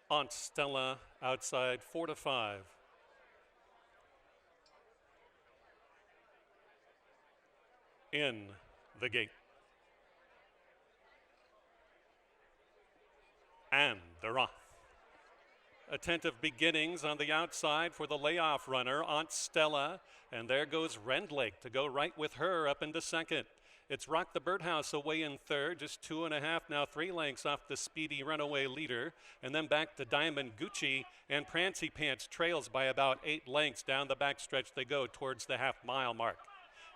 Aunt Stella outside 4-5. In the gate. And they're off. Attentive beginnings on the outside for the layoff runner, Aunt Stella. And there goes Rendlake to go right with her up into second. It's Rock the Birdhouse away in third, just 2.5, now 3 lengths off the speedy runaway leader. And then back to Diamond Gucci, and Prancy Pants trails by about 8 lengths. Down the backstretch they go towards the half-mile mark.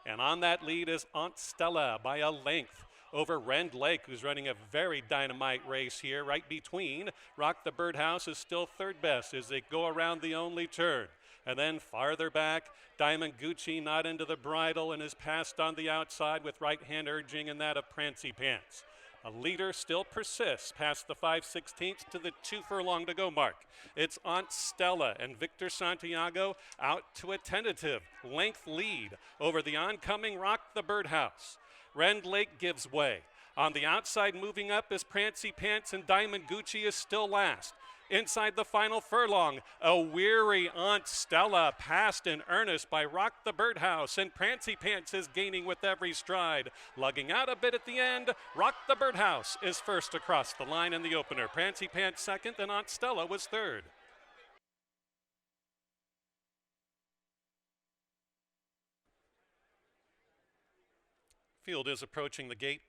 And on that lead is Aunt Stella by a length over Rend Lake, who's running a very dynamite race here. Right between, Rock the Birdhouse is still third best as they go around the only turn. And then farther back, Diamond Gucci not into the bridle and is passed on the outside with right hand urging, and that of Prancy Pants. A leader still persists past the 5/16 to the 2 furlong to go mark. It's Aunt Stella and Victor Santiago out to a tentative length lead over the oncoming Rock the Birdhouse. Rend Lake gives way. On the outside moving up is Prancy Pants, and Diamond Gucci is still last. Inside the final furlong, a weary Aunt Stella passed in earnest by Rock the Birdhouse, and Prancy Pants is gaining with every stride. Lugging out a bit at the end, Rock the Birdhouse is first across the line in the opener. Prancy Pants second, and Aunt Stella was third. Field is approaching the gate.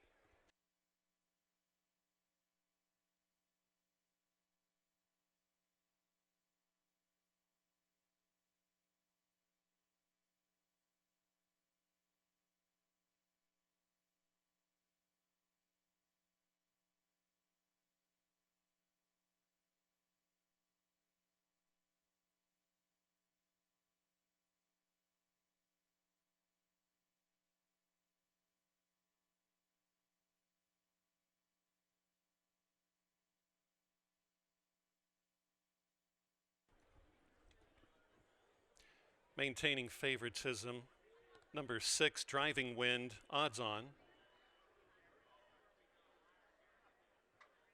Maintaining favoritism, number 6, Driving Wind, odds on.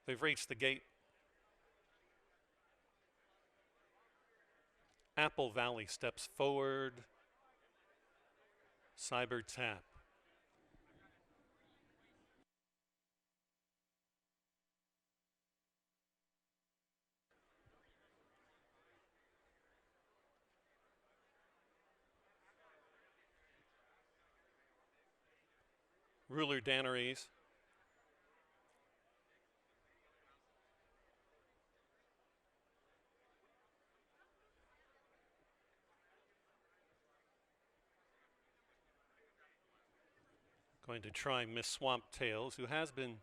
They've reached the gate. Apple Valley steps forward. Cyber Tap. Ruler Danneries. Going to try Miss Swamp Tails, who has been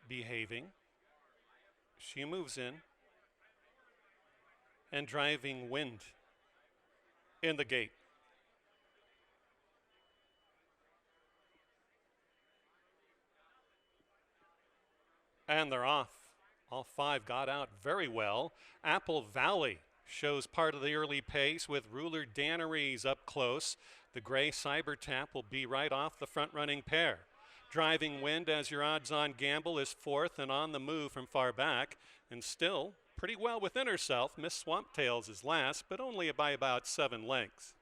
behaving. She moves in. And Driving Wind in the gate. And they're off. All 5 got out very well. Apple Valley shows part of the early pace with Ruler Danneries up close. The gray Cyber Tap will be right off the front-running pair. Driving Wind, as your odds-on gamble, is 4th and on the move from far back, and still pretty well within herself. Miss Swamp Tails is last, but only by about 7 lengths.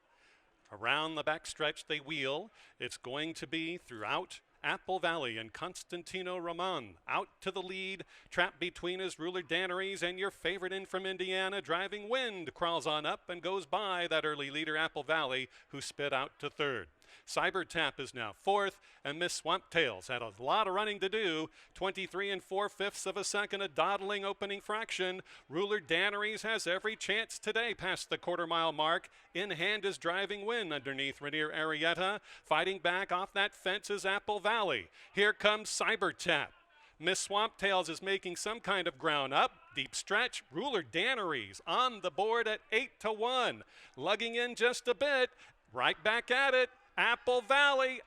Around the backstretch they wheel. It's going to be throughout Apple Valley, and Constantino Roman out to the lead. Trapped between is Ruler Danneries, and your favorite in from Indiana, Driving Wind, crawls on up and goes by that early leader, Apple Valley, who spit out to third. Cyber Tap is now 4th, and Miss Swamp Tails had a lot of running to do. 23 4/5 of a second, a dawdling opening fraction. Ruler Danneries has every chance today past the quarter-mile mark. In hand is Driving Wind underneath Rainier Arietta. Fighting back off that fence is Apple Valley. Here comes Cyber Tap. Miss Swamp Tails is making some kind of ground up. Deep stretch. Ruler Danneries on the board at 8-1. Lugging in just a bit. Right back at it. Apple Valley,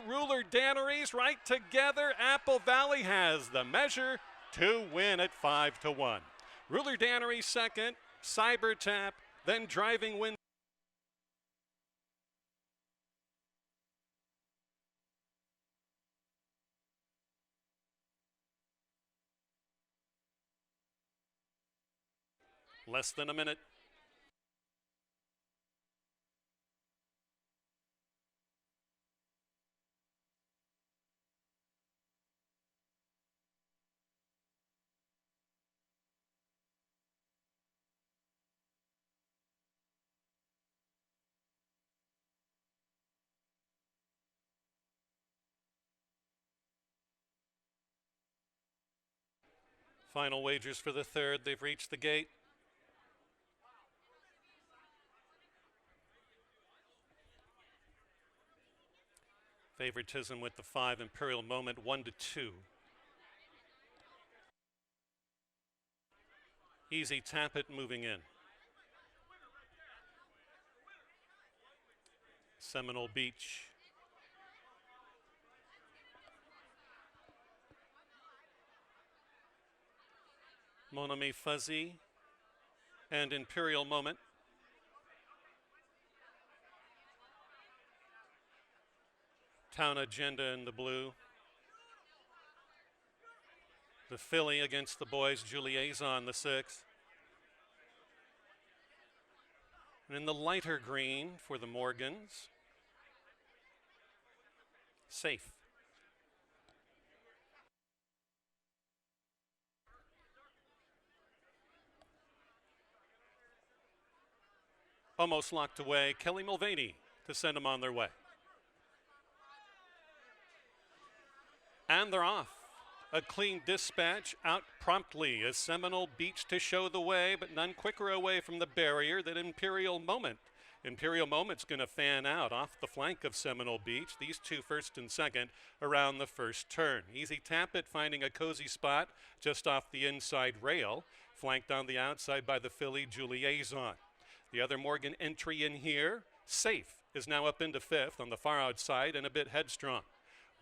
Ruler Danneries right together. Apple Valley has the measure to win at 5-1. Ruler Danneries second, Cyber Tap, then Driving Wind. Less than a minute. Final wagers for the third. They've reached the gate. Favoritism with the 5 Imperial Moment, 1-2. Easy Tap It moving in. Seminole Beach. Mon Ami Fuzzy and Imperial Moment. Town Agenda in the blue. The filly against the boys, Juliazon, the 6th. And in the lighter green for the Morgans, Safe. Almost locked away, Kelly Mulvaney to send them on their way. And they're off. A clean dispatch out promptly as Seminole Beach to show the way, but none quicker away from the barrier than Imperial Moment. Imperial Moment's going to fan out off the flank of Seminole Beach. These two first and second around the first turn. Easy Tap It finding a cozy spot just off the inside rail, flanked on the outside by the filly Juliazon. The other Morgan entry in here, Safe, is now up into 5th on the far outside and a bit headstrong.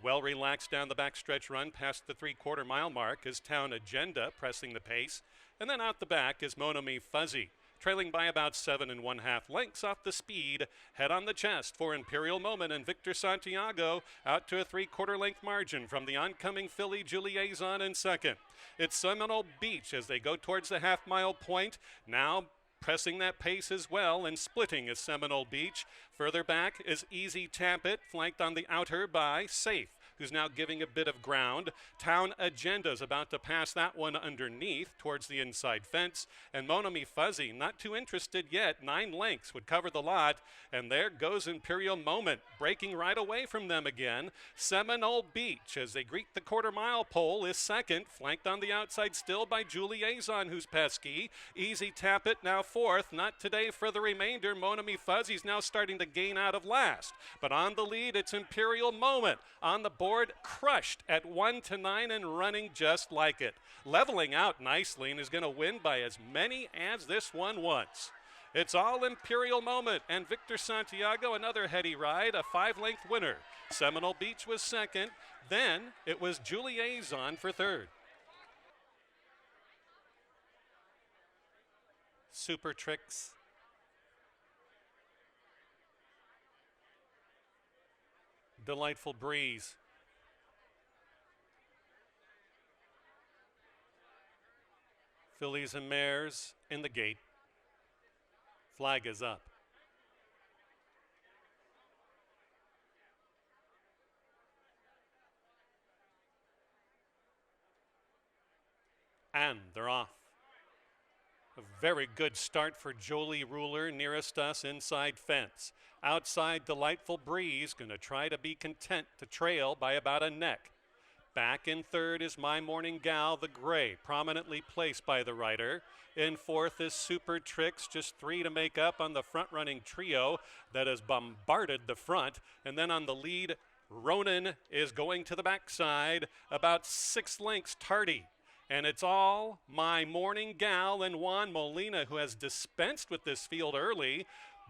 Well relaxed down the backstretch run past the 3/4 mile mark is Town Agenda pressing the pace. And then out the back is Mon Ami Fuzzy, trailing by about 7 1/2 lengths off the speed. Head on the chest for Imperial Moment and Victor Santiago out to a 3/4 length margin from the oncoming filly Juliazon in second. It's Seminole Beach as they go towards the half-mile point. Now pressing that pace as well and splitting is Seminole Beach. Further back is Easy Tap It, flanked on the outer by Safe, who's now giving a bit of ground. Town Agenda's about to pass that one underneath towards the inside fence. And Mon Ami Fuzzy, not too interested yet. 9 lengths would cover the lot. And there goes Imperial Moment, breaking right away from them again. Seminole Beach, as they greet the 1/4 mile pole, is second, flanked on the outside still by Juliazon, who's pesky. Easy Tap It now 4th. Not today for the remainder. Mon Ami Fuzzy's now starting to gain out of last. But on the lead, it's Imperial Moment. On the board, crushed at 1-9 and running just like it. Leveling out nicely and is going to win by as many as this one wants. It's all Imperial Moment and Victor Santiago, another heady ride, a 5-length winner. Seminole Beach was second. Then it was Juliazon for third. Super Tricks. Delightful Breeze. Fillies and mares in the gate. Flag is up. And they're off. A very good start for Jolie Ruler, nearest us inside fence. Outside, Delightful Breeze, going to try to be content to trail by about a neck. Back in third is My Morning Gal, the gray, prominently placed by the rider. In fourth is Super Tricks, just 3 to make up on the front-running trio that has bombarded the front. And then on the lead, Ronan is going to the backside, about 6 lengths tardy. And it's all My Morning Gal and Juan Molina, who has dispensed with this field early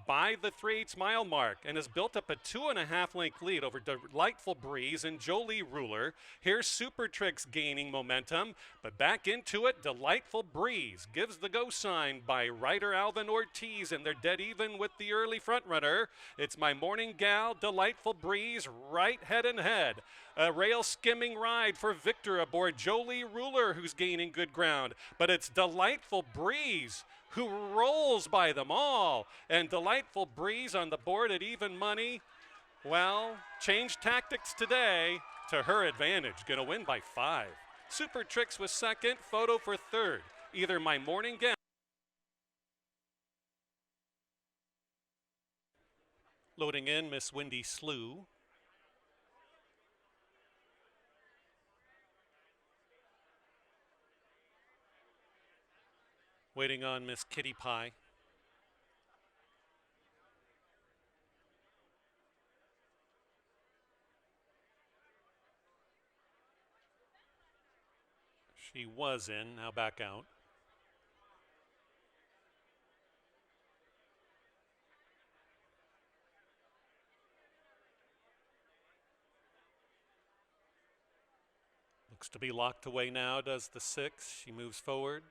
by the 3/8 mile mark and has built up a 2.5 length lead over Delightful Breeze and Jolie Ruler. Here's Super Tricks gaining momentum, but back into it, Delightful Breeze gives the go sign by rider Alvin Ortiz, and they're dead even with the early front runner. It's My Morning Gal, Delightful Breeze, right head and head. A rail skimming ride for Victor aboard Jolie Ruler, who's gaining good ground. But it's Delightful Breeze who rolls by them all. And Delightful Breeze on the board at even money. Well, change tactics today to her advantage. Going to win by 5. Super Tricks was second, Photo for third. Either My Morning Gown. Loading in Miss Windy Slew. Waiting on Miss Kitty Pie. She was in, now back out. Looks to be locked away now, does the 6. She moves forward.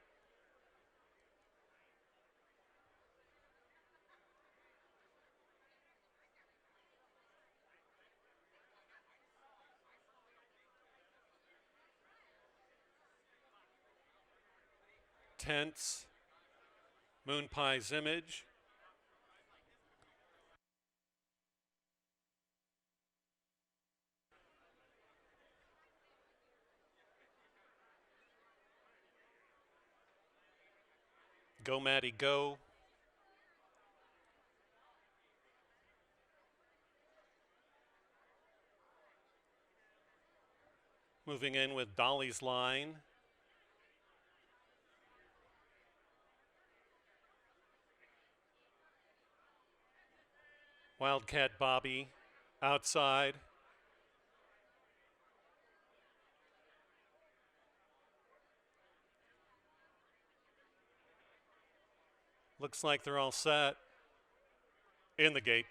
Tense. Moon Pie's Image. Go Maddie Go. Moving in with Dolly's Line. Wildcat Bobby outside. Looks like they're all set. In the gate.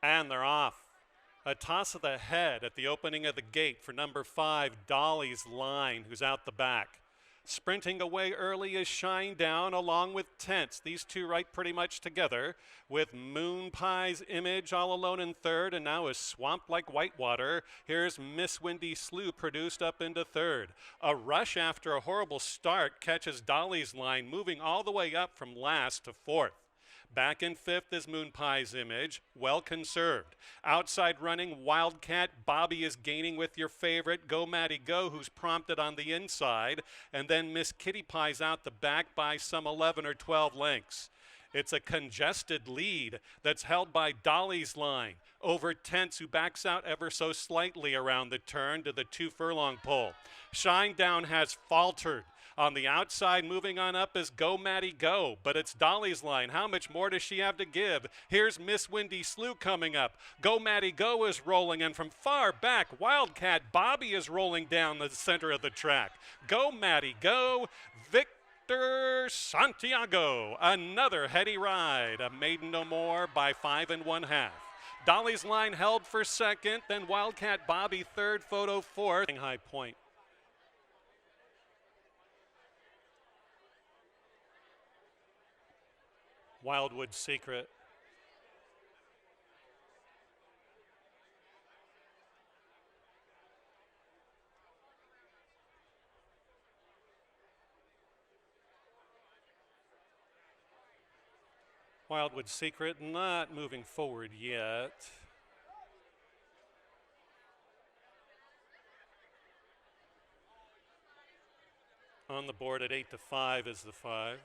And they're off. A toss of the head at the opening of the gate for number 5, Dolly's Line, who's out the back. Sprinting away early is Shine Down along with Tense. These two right pretty much together with Moon Pie's Image all alone in third, and now is Swamp Like Whitewater. Here's Miss Windy Slew produced up into third. A rush after a horrible start catches Dolly's Line moving all the way up from last to fourth. Back in fifth is Moon Pie's Image, well conserved. Outside running, Wildcat Bobby is gaining with your favorite, Go Maddie Go, who's prompted on the inside. And then Miss Kitty Pie's out the back by some 11 or 12 lengths. It's a congested lead that's held by Dolly's Line over Tense, who backs out ever so slightly around the turn to the 2 furlong pole. Shine Down has faltered. On the outside, moving on up is Go Maddie Go, but it's Dolly's Line. How much more does she have to give? Here's Miss Windy Slew coming up. Go Maddie Go is rolling, and from far back, Wildcat Bobby is rolling down the center of the track. Go Maddie Go, Victor Santiago, another heady ride. A maiden no more by 5 1/2. Dolly's Line held for second, then Wildcat Bobby third, Photo fourth. High Point. Wildwood Secret. Wildwood Secret not moving forward yet. On the board at 8 5 is the 5.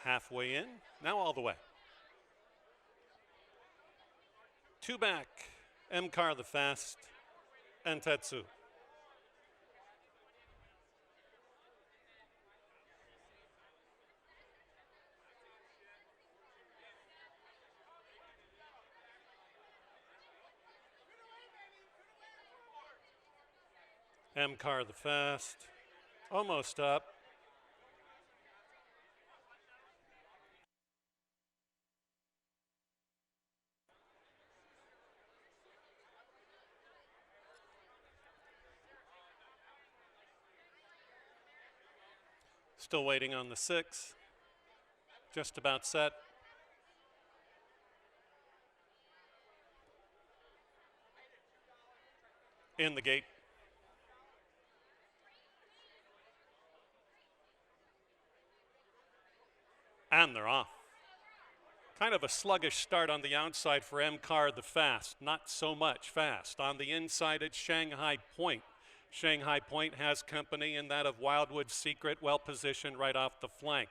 Halfway in, now all the way. 2 back, Mcar the Fast, and Tetsu. Mcar the Fast, almost up. Still waiting on the 6. Just about set. In the gate. And they're off. Kind of a sluggish start on the outside for M-Car the Fast. Not so much fast. On the inside, it's Shanghai Point. Shanghai Point has company in that of Wildwood Secret, well positioned right off the flank.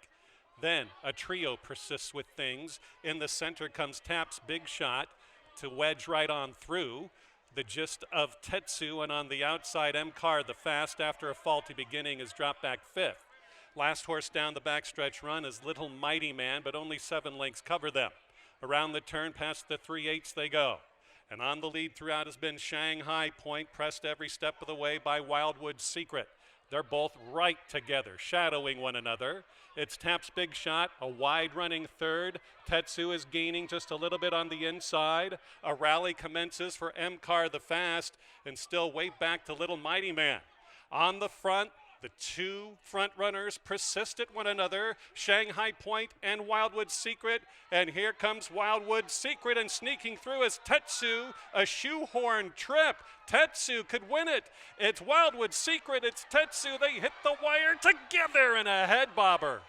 Then a trio persists with things. In the center comes Tap's Big Shot to wedge right on through. The gist of Tetsu, and on the outside, M-Car the Fast, after a faulty beginning, is dropped back 5th. Last horse down the backstretch run is Little Mighty Man, but only 7 lengths cover them. Around the turn, past the 3/8 they go. And on the lead throughout has been Shanghai Point, pressed every step of the way by Wildwood Secret. They're both right together, shadowing one another. It's Tap's Big Shot, a wide running third. Tetsu is gaining just a little bit on the inside. A rally commences for M-Car the Fast, and still way back to Little Mighty Man. On the front, the 2 front runners persist at one another, Shanghai Point and Wildwood Secret. And here comes Wildwood Secret, and sneaking through is Tetsu, a shoehorn trip. Tetsu could win it. It's Wildwood Secret, it's Tetsu. They hit the wire together in a head bobber.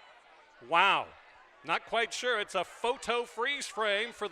Wow. Not quite sure. It's a photo freeze frame for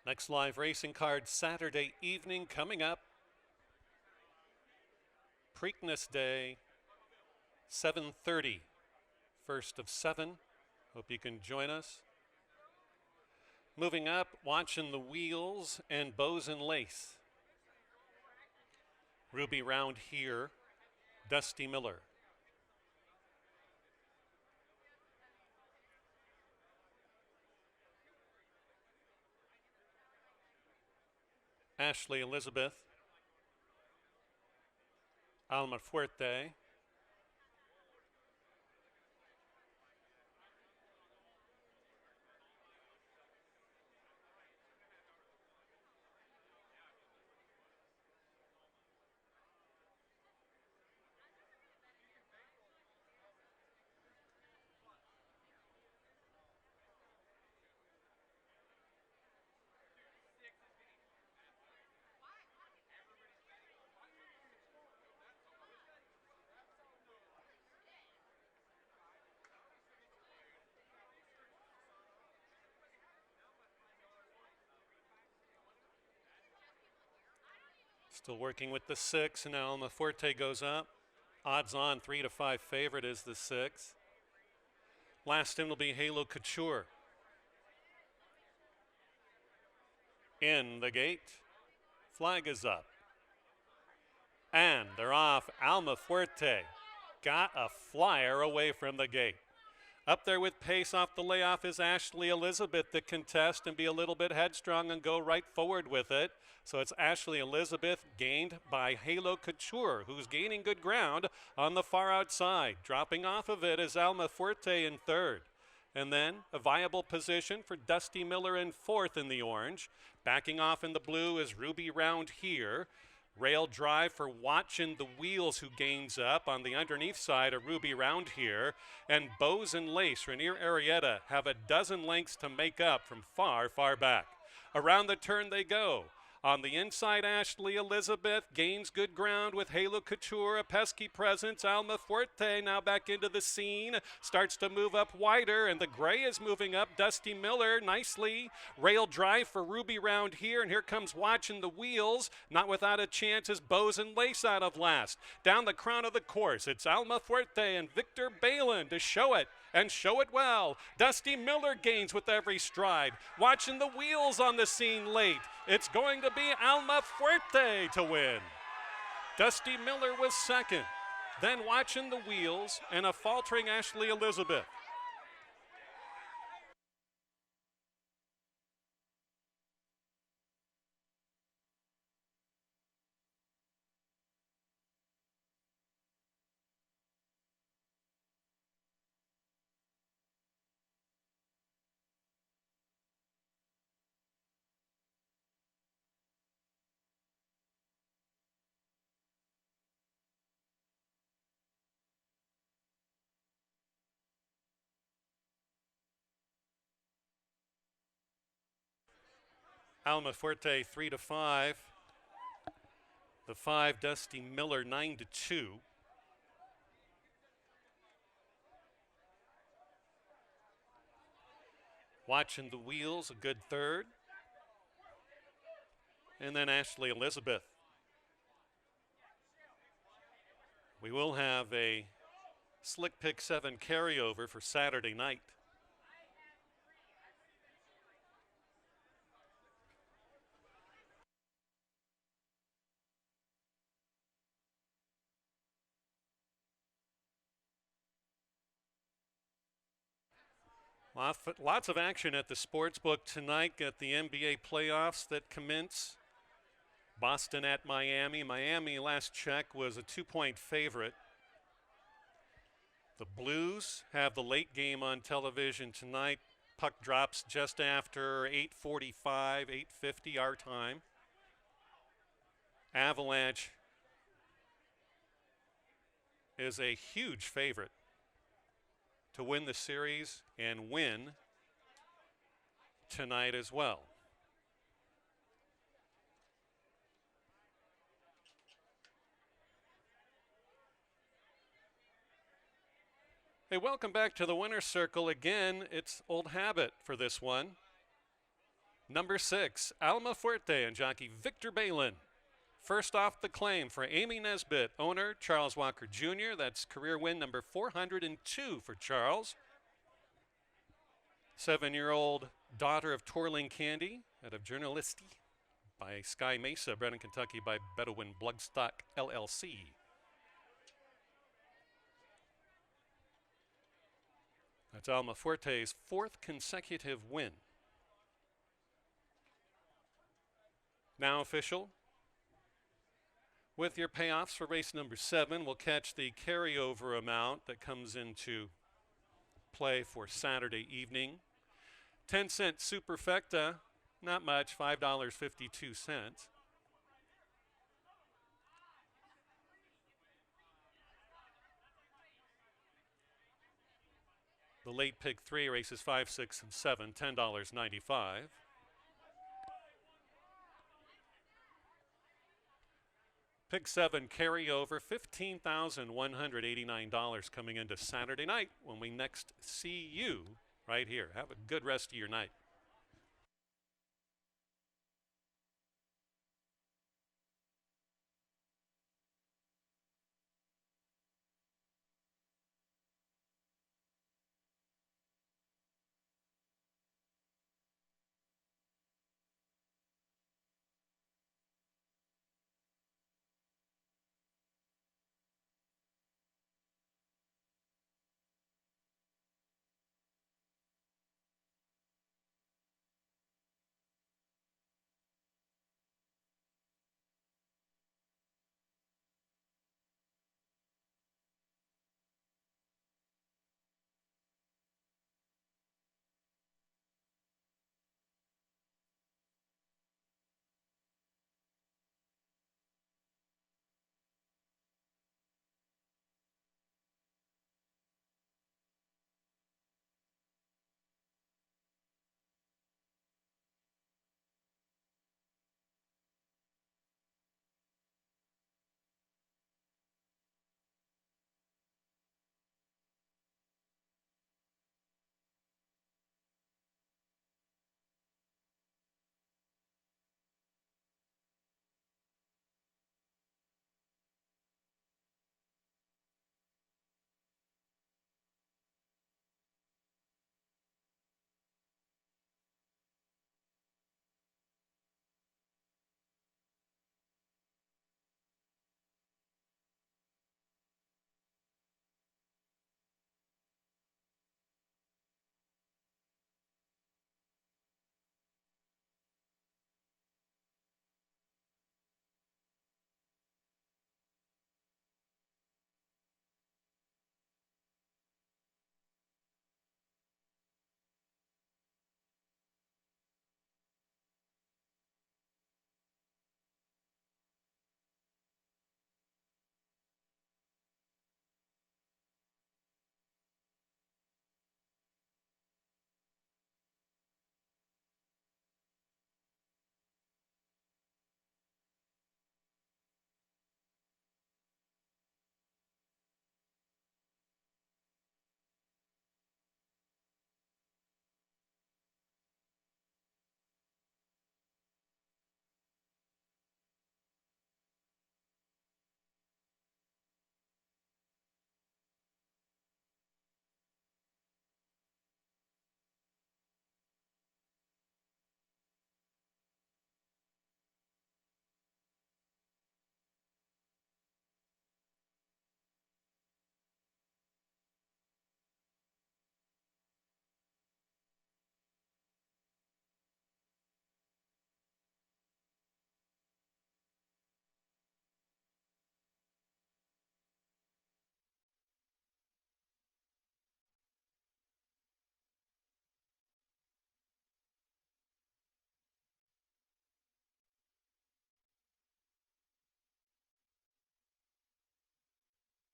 next live racing card Saturday evening coming up. Preakness Day, 7:30. First of 7. Hope you can join us. Moving up, Watching the Wheels and Bows and Lace. Ruby Round Here, Dusty Miller. Ashley Elizabeth, Alma Fuerte, still working with the 6, and now Alma Fuerte goes up. Odds on 3 to 5 favorite is the 6. Last in will be Halo Couture. In the gate, flag is up. And they're off. Alma Fuerte got a flyer away from the gate. Up there with pace off the layoff is Ashley Elizabeth to contest and be a little bit headstrong and go right forward with it. So it's Ashley Elizabeth gained by Halo Couture, who's gaining good ground on the far outside. Dropping off of it is Alma Fuerte in 3rd. And then a viable position for Dusty Miller in 4th in the orange. Backing off in the blue is Ruby Round Here. Rail drive for Watching the Wheels, who gains up on the underneath side, a Ruby Round Here. And Bows and Lace, Rainier Arietta, have a dozen lengths to make up from far, far back. Around the turn they go. On the inside, Ashley Elizabeth gains good ground with Halo Couture, a pesky presence. Alma Fuerte now back into the scene, starts to move up wider, and the gray is moving up. Dusty Miller nicely. Rail drive for Ruby round here, and here comes Watching the Wheels. Not without a chance as Bose and Lace out of last. Down the crown of the course, it's Alma Fuerte and Victor Balin to show it, and show it well. Dusty Miller gains with every stride. Watching the Wheels on the scene late. It's going to be Alma Fuerte to win. Dusty Miller was second. Then Watching the Wheels and a faltering Ashley Elizabeth. Alma Fuerte 3-5. The 5 Dusty Miller 9-2. Watching the Wheels a good third. And then Ashley Elizabeth. We will have a Slick Pick 7 carryover for Saturday night. Lots of action at the Sportsbook tonight. Got the NBA playoffs that commence. Boston at Miami. Miami, last check, was a 2-point favorite. The Blues have the late game on television tonight. Puck drops just after 8:45, 8:50 our time. Avalanche is a huge favorite to win the series and win tonight as well. Hey, welcome back to the winner's circle again. It's old habit for this one. Number 6, Alma Fuerte and jockey Victor Balin. First off the claim for Amy Nesbitt, owner Charles Walker Jr. That's career win number 402 for Charles. 7-year-old daughter of Twirling Candy out of Journalisti by Sky Mesa, bred in Kentucky by Bedouin Bloodstock LLC. That's Alma Fuerte's 4th consecutive win. Now official. With your payoffs for race number 7, we'll catch the carryover amount that comes into play for Saturday evening. 10-cent superfecta, not much, $5.52. The late pick 3, races 5, 6, and 7, $10.95. Pick 7 carryover, $15,189 coming into Saturday night when we next see you right here. Have a good rest of your night.